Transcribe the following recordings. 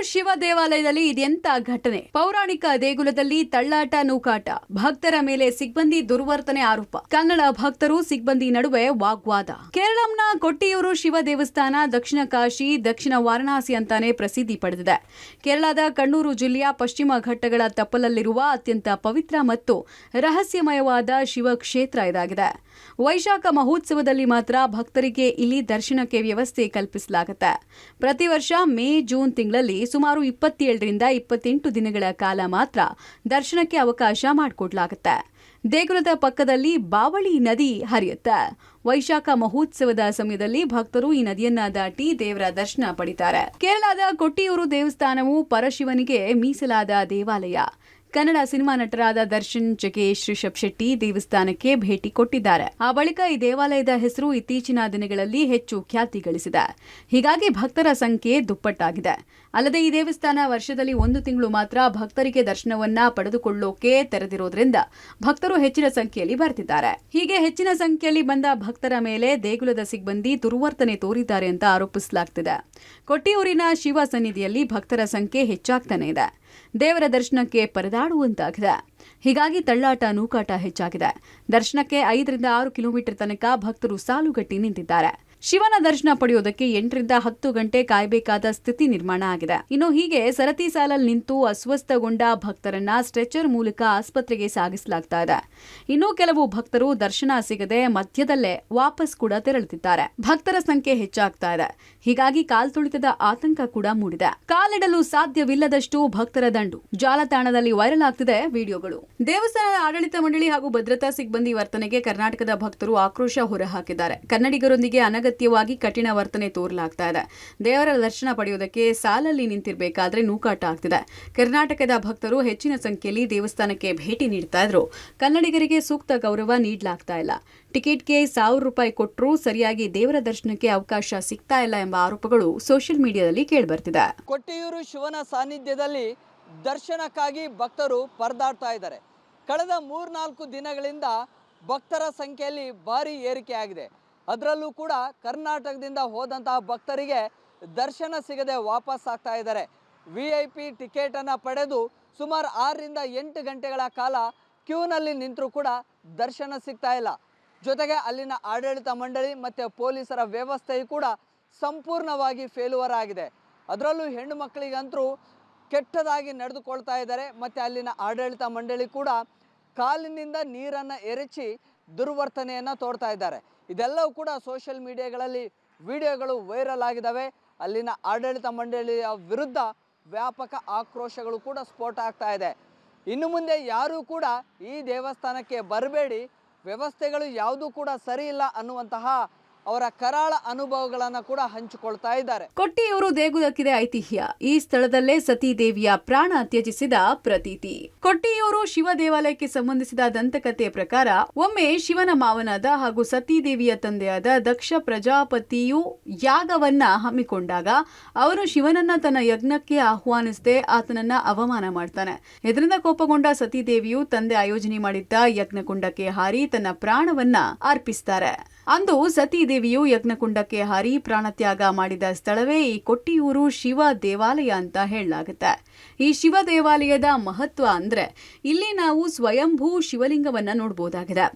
ಶಿವ ದೇವಾಲಯದಲ್ಲಿ ಇದೆಂತ ಘಟನೆ. ಪೌರಾಣಿಕ ದೇಗುಲದಲ್ಲಿ ತಳ್ಳಾಟ ನೂಕಾಟ, ಭಕ್ತರ ಮೇಲೆ ಸಿಬ್ಬಂದಿ ದುರ್ವರ್ತನೆ ಆರೋಪ. ಕನ್ನಡ ಭಕ್ತರು ಸಿಬ್ಬಂದಿ ನಡುವೆ ವಾಗ್ವಾದ. ಕೇರಳಂನ ಕೊಟ್ಟಿಯೂರು ಶಿವ ದೇವಸ್ಥಾನ ದಕ್ಷಿಣ ಕಾಶಿ, ದಕ್ಷಿಣ ವಾರಣಾಸಿ ಅಂತಾನೆ ಪ್ರಸಿದ್ಧಿ ಪಡೆದಿದೆ. ಕೇರಳದ ಕಣ್ಣೂರು ಜಿಲ್ಲೆಯ ಪಶ್ಚಿಮ ಘಟ್ಟಗಳ ತಪ್ಪಲಲ್ಲಿರುವ ಅತ್ಯಂತ ಪವಿತ್ರ ಮತ್ತು ರಹಸ್ಯಮಯವಾದ ಶಿವ ಕ್ಷೇತ್ರ ಇದಾಗಿದೆ. ವೈಶಾಖ ಮಹೋತ್ಸವದಲ್ಲಿ ಮಾತ್ರ ಭಕ್ತರಿಗೆ ಇಲ್ಲಿ ದರ್ಶನಕ್ಕೆ ವ್ಯವಸ್ಥೆ ಕಲ್ಪಿಸಲಾಗುತ್ತೆ. ಪ್ರತಿ ವರ್ಷ ಮೇ ಜೂನ್ ತಿಂಗಳಲ್ಲಿ ಸುಮಾರು 27ರಿಂದ 28 ದಿನಗಳ ಕಾಲ ಮಾತ್ರ ದರ್ಶನಕ್ಕೆ ಅವಕಾಶ ಮಾಡಿಕೊಡ್ಲಾಗುತ್ತೆ. ದೇಗುಲದ ಪಕ್ಕದಲ್ಲಿ ಬಾವಳಿ ನದಿ ಹರಿಯುತ್ತೆ. ವೈಶಾಖ ಮಹೋತ್ಸವದ ಸಮಯದಲ್ಲಿ ಭಕ್ತರು ಈ ನದಿಯನ್ನ ದಾಟಿ ದೇವರ ದರ್ಶನ ಪಡಿತಾರೆ. ಕೇರಳದ ಕೊಟ್ಟಿಯೂರು ದೇವಸ್ಥಾನವು ಪರಶಿವನಿಗೆ ಮೀಸಲಾದ ದೇವಾಲಯ. ಕನ್ನಡ ಸಿನಿಮಾ ನಟರಾದ ದರ್ಶನ್, ಜಗೇಶ್, ರಿಷಬ್ ಶೆಟ್ಟಿ ದೇವಸ್ಥಾನಕ್ಕೆ ಭೇಟಿ ಕೊಟ್ಟಿದ್ದಾರೆ. ಆ ಬಳಿಕ ಈ ದೇವಾಲಯದ ಹೆಸರು ಇತ್ತೀಚಿನ ದಿನಗಳಲ್ಲಿ ಹೆಚ್ಚು ಖ್ಯಾತಿ ಗಳಿಸಿದೆ. ಹೀಗಾಗಿ ಭಕ್ತರ ಸಂಖ್ಯೆ ದುಪ್ಪಟ್ಟಾಗಿದೆ. ಅಲ್ಲದೆ ಈ ದೇವಸ್ಥಾನ ವರ್ಷದಲ್ಲಿ 1 ತಿಂಗಳು ಮಾತ್ರ ಭಕ್ತರಿಗೆ ದರ್ಶನವನ್ನ ಪಡೆದುಕೊಳ್ಳೋಕೆ ತೆರೆದಿರೋದ್ರಿಂದ ಭಕ್ತರು ಹೆಚ್ಚಿನ ಸಂಖ್ಯೆಯಲ್ಲಿ ಬರ್ತಿದ್ದಾರೆ. ಹೀಗೆ ಹೆಚ್ಚಿನ ಸಂಖ್ಯೆಯಲ್ಲಿ ಬಂದ ಭಕ್ತರ ಮೇಲೆ ದೇಗುಲದ ಸಿಬ್ಬಂದಿ ದುರ್ವರ್ತನೆ ತೋರಿದ್ದಾರೆ ಅಂತ ಆರೋಪಿಸಲಾಗ್ತಿದೆ. ಕೊಟ್ಟಿಯೂರಿನ ಶಿವ ಸನ್ನಿಧಿಯಲ್ಲಿ ಭಕ್ತರ ಸಂಖ್ಯೆ ಹೆಚ್ಚಾಗ್ತಾನೆ ಇದೆ. ದೇವರ ದರ್ಶನಕ್ಕೆ ಪರದಾಡುವಂತಾಗಿದೆ. ಹೀಗಾಗಿ ತಳ್ಳಾಟ ನೂಕಾಟ ಹೆಚ್ಚಾಗಿದೆ. ದರ್ಶನಕ್ಕೆ 5ರಿಂದ 6 ಕಿಲೋಮೀಟರ್ ತನಕ ಭಕ್ತರು ಸಾಲುಗಟ್ಟಿ ನಿಂತಿದ್ದಾರೆ. ಶಿವನ ದರ್ಶನ ಪಡೆಯೋದಕ್ಕೆ 8ರಿಂದ 10 ಗಂಟೆ ಕಾಯಬೇಕಾದ ಸ್ಥಿತಿ ನಿರ್ಮಾಣ ಆಗಿದೆ. ಇನ್ನು ಹೀಗೆ ಸರತಿ ಸಾಲಲ್ಲಿ ನಿಂತು ಅಸ್ವಸ್ಥಗೊಂಡ ಭಕ್ತರನ್ನ ಸ್ಟ್ರೆಚರ್ ಮೂಲಕ ಆಸ್ಪತ್ರೆಗೆ ಸಾಗಿಸಲಾಗ್ತಾ ಇದೆ. ಇನ್ನು ಕೆಲವು ಭಕ್ತರು ದರ್ಶನ ಸಿಗದೆ ಮಧ್ಯದಲ್ಲೇ ವಾಪಸ್ ಕೂಡ ತೆರಳುತ್ತಿದ್ದಾರೆ. ಭಕ್ತರ ಸಂಖ್ಯೆ ಹೆಚ್ಚಾಗ್ತಾ ಇದೆ. ಹೀಗಾಗಿ ಕಾಲ್ತುಳಿತದ ಆತಂಕ ಕೂಡ ಮೂಡಿದೆ. ಕಾಲಿಡಲು ಸಾಧ್ಯವಿಲ್ಲದಷ್ಟು ಭಕ್ತರ ದಂಡು. ಜಾಲತಾಣದಲ್ಲಿ ವೈರಲ್ ಆಗ್ತಿದೆ ವಿಡಿಯೋಗಳು. ದೇವಸ್ಥಾನದ ಆಡಳಿತ ಮಂಡಳಿ ಹಾಗೂ ಭದ್ರತಾ ಸಿಬ್ಬಂದಿ ವರ್ತನೆಗೆ ಕರ್ನಾಟಕದ ಭಕ್ತರು ಆಕ್ರೋಶ ಹೊರಹಾಕಿದ್ದಾರೆ. ಕನ್ನಡಿಗರೊಂದಿಗೆ ಅನಗತ್ಯವಾಗಿ ಕಠಿಣ ವರ್ತನೆ ತೋರಲಾಗ್ತಾ ಇದೆ. ದೇವರ ದರ್ಶನ ಪಡೆಯುವುದಕ್ಕೆ ಸಾಲಲ್ಲಿ ನಿಂತಿರಬೇಕಾದ್ರೆ ನೂಕಾಟ ಆಗ್ತಿದೆ. ಕರ್ನಾಟಕದ ಭಕ್ತರು ಹೆಚ್ಚಿನ ಸಂಖ್ಯೆಯಲ್ಲಿ ದೇವಸ್ಥಾನಕ್ಕೆ ಭೇಟಿ ನೀಡ್ತಾ ಇದ್ರು. ಕನ್ನಡಿಗರಿಗೆ ಸೂಕ್ತ ಗೌರವ ನೀಡಲಾಗ್ತಾ ಇಲ್ಲ. ಟಿಕೆಟ್ಗೆ 1000 ರೂಪಾಯಿ ಕೊಟ್ಟರೂ ಸರಿಯಾಗಿ ದೇವರ ದರ್ಶನಕ್ಕೆ ಅವಕಾಶ ಸಿಗ್ತಾ ಇಲ್ಲ ಎಂಬ ಆರೋಪಗಳು ಸೋಷಿಯಲ್ ಮೀಡಿಯಾದಲ್ಲಿ ಕೇಳಿಬರ್ತಿದೆ. ಕೊಟ್ಟಿಯೂರು ಶಿವನ ಸಾನ್ನಿಧ್ಯದಲ್ಲಿ ದರ್ಶನಕ್ಕಾಗಿ ಭಕ್ತರು ಪರದಾಡ್ತಾ ಇದ್ದಾರೆ. ಕಳೆದ 3-4 ದಿನಗಳಿಂದ ಭಕ್ತರ ಸಂಖ್ಯೆಯಲ್ಲಿ ಭಾರಿ ಏರಿಕೆಯಾಗಿದೆ. ಅದರಲ್ಲೂ ಕೂಡ ಕರ್ನಾಟಕದಿಂದ ಹೋದಂತಹ ಭಕ್ತರಿಗೆ ದರ್ಶನ ಸಿಗದೆ ವಾಪಸ್ ಆಗ್ತಾ ಇದ್ದಾರೆ. VIP ಟಿಕೆಟನ್ನು ಪಡೆದು ಸುಮಾರು 6ರಿಂದ 8 ಗಂಟೆಗಳ ಕಾಲ ಕ್ಯೂನಲ್ಲಿ ನಿಂತರೂ ಕೂಡ ದರ್ಶನ ಸಿಗ್ತಾ ಇಲ್ಲ. ಜೊತೆಗೆ ಅಲ್ಲಿನ ಆಡಳಿತ ಮಂಡಳಿ ಮತ್ತು ಪೊಲೀಸರ ವ್ಯವಸ್ಥೆಯು ಕೂಡ ಸಂಪೂರ್ಣವಾಗಿ ಫೇಲ್ಯೂರ್ ಆಗಿದೆ. ಅದರಲ್ಲೂ ಹೆಣ್ಣು ಮಕ್ಕಳಿಗಂತೂ ಕೆಟ್ಟದಾಗಿ ನಡೆದುಕೊಳ್ತಾ ಇದ್ದಾರೆ. ಮತ್ತು ಅಲ್ಲಿನ ಆಡಳಿತ ಮಂಡಳಿ ಕೂಡ ಕಾಲಿನಿಂದ ನೀರನ್ನು ಎರಚಿ ದುರ್ವರ್ತನೆಯನ್ನು ತೋರ್ತಾ ಇದ್ದಾರೆ. ಇದೆಲ್ಲವೂ ಕೂಡ ಸೋಷಿಯಲ್ ಮೀಡಿಯಾಗಳಲ್ಲಿ ವಿಡಿಯೋಗಳು ವೈರಲ್ ಆಗಿದ್ದಾವೆ. ಅಲ್ಲಿನ ಆಡಳಿತ ಮಂಡಳಿಯ ವಿರುದ್ಧ ವ್ಯಾಪಕ ಆಕ್ರೋಶಗಳು ಕೂಡ ಸ್ಫೋಟ ಆಗ್ತಾ ಇದೆ. ಇನ್ನು ಮುಂದೆ ಯಾರೂ ಕೂಡ ಈ ದೇವಸ್ಥಾನಕ್ಕೆ ಬರಬೇಡಿ, ವ್ಯವಸ್ಥೆಗಳು ಯಾವುದೂ ಕೂಡ ಸರಿ ಇಲ್ಲ ಅನ್ನುವಂತಹ ಅವರ ಕರಾಳ ಅನುಭವಗಳನ್ನು ಕೂಡ ಹಂಚಿಕೊಳ್ತಾ ಇದ್ದಾರೆ. ಕೊಟ್ಟಿಯೂರು ದೇಗುಲಕ್ಕಿದೆ ಐತಿಹ್ಯ. ಈ ಸ್ಥಳದಲ್ಲೇ ಸತೀದೇವಿಯ ಪ್ರಾಣ ತ್ಯಜಿಸಿದ ಪ್ರತೀತಿ. ಕೊಟ್ಟಿಯೂರು ಶಿವ ದೇವಾಲಯಕ್ಕೆ ಸಂಬಂಧಿಸಿದ ದಂತಕಥೆಯ ಪ್ರಕಾರ ಒಮ್ಮೆ ಶಿವನ ಮಾವನಾದ ಹಾಗೂ ಸತೀದೇವಿಯ ತಂದೆಯಾದ ದಕ್ಷ ಪ್ರಜಾಪತಿಯು ಯಾಗವನ್ನ ಹಮ್ಮಿಕೊಂಡಾಗ ಅವನು ಶಿವನನ್ನ ತನ್ನ ಯಜ್ಞಕ್ಕೆ ಆಹ್ವಾನಿಸದೆ ಆತನನ್ನ ಅವಮಾನ ಮಾಡ್ತಾನೆ. ಇದರಿಂದ ಕೋಪಗೊಂಡ ಸತೀದೇವಿಯು ತಂದೆ ಆಯೋಜನೆ ಮಾಡಿದ್ದ ಯಜ್ಞಕುಂಡಕ್ಕೆ ಹಾರಿ ತನ್ನ ಪ್ರಾಣವನ್ನ ಅರ್ಪಿಸ್ತಾರೆ. ಅಂದು ಸತೀದೇವಿಯು ಯಜ್ಞಕುಂಡಕ್ಕೆ ಹಾರಿ ಪ್ರಾಣತ್ಯಾಗ ಮಾಡಿದ ಸ್ಥಳವೇ ಈ ಕೊಟ್ಟಿಯೂರು ಶಿವ ದೇವಾಲಯ ಅಂತ ಹೇಳಲಾಗುತ್ತೆ. ಈ ಶಿವ ದೇವಾಲಯದ ಮಹತ್ವ ಅಂದ್ರೆ ಇಲ್ಲಿ ನಾವು ಸ್ವಯಂಭೂ ಶಿವಲಿಂಗವನ್ನ ನೋಡಬಹುದಾಗಿದೆ.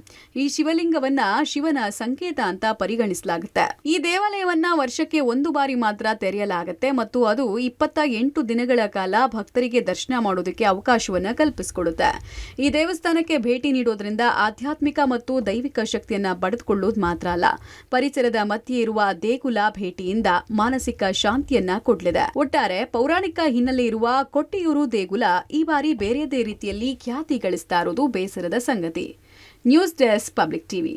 ಈ ಶಿವಲಿಂಗವನ್ನ ಶಿವನ ಸಂಕೇತ ಅಂತ ಪರಿಗಣಿಸಲಾಗುತ್ತೆ. ಈ ದೇವಾಲಯವನ್ನ ವರ್ಷಕ್ಕೆ 1 ಬಾರಿ ಮಾತ್ರ ತೆರೆಯಲಾಗುತ್ತೆ ಮತ್ತು ಅದು 28 ದಿನಗಳ ಕಾಲ ಭಕ್ತರಿಗೆ ದರ್ಶನ ಮಾಡೋದಕ್ಕೆ ಅವಕಾಶವನ್ನ ಕಲ್ಪಿಸಿಕೊಡುತ್ತೆ. ಈ ದೇವಸ್ಥಾನಕ್ಕೆ ಭೇಟಿ ನೀಡೋದ್ರಿಂದ ಆಧ್ಯಾತ್ಮಿಕ ಮತ್ತು ದೈವಿಕ ಶಕ್ತಿಯನ್ನ ಪಡೆದುಕೊಳ್ಳೋದು ಮಾತ್ರ ಅಲ್ಲ, ಪರಿಸರದ ಮಧ್ಯೆ ಇರುವ ದೇಗುಲ ಭೇಟಿಯಿಂದ ಮಾನಸಿಕ ಶಾಂತಿಯನ್ನ ಕೊಡಲಿದೆ. ಒಟ್ಟಾರೆ ಪೌರಾಣಿಕ ಹಿನ್ನೆಲೆ ಇರುವ ಕೊಟ್ಟಿಯೂರು ದೇಗುಲ ಈ ಬಾರಿ ಬೇರೆಯದೇ ರೀತಿಯಲ್ಲಿ ಖ್ಯಾತಿ ಗಳಿಸ್ತಾ ಇರೋದು ಬೇಸರದ ಸಂಗತಿ. News desk public TV.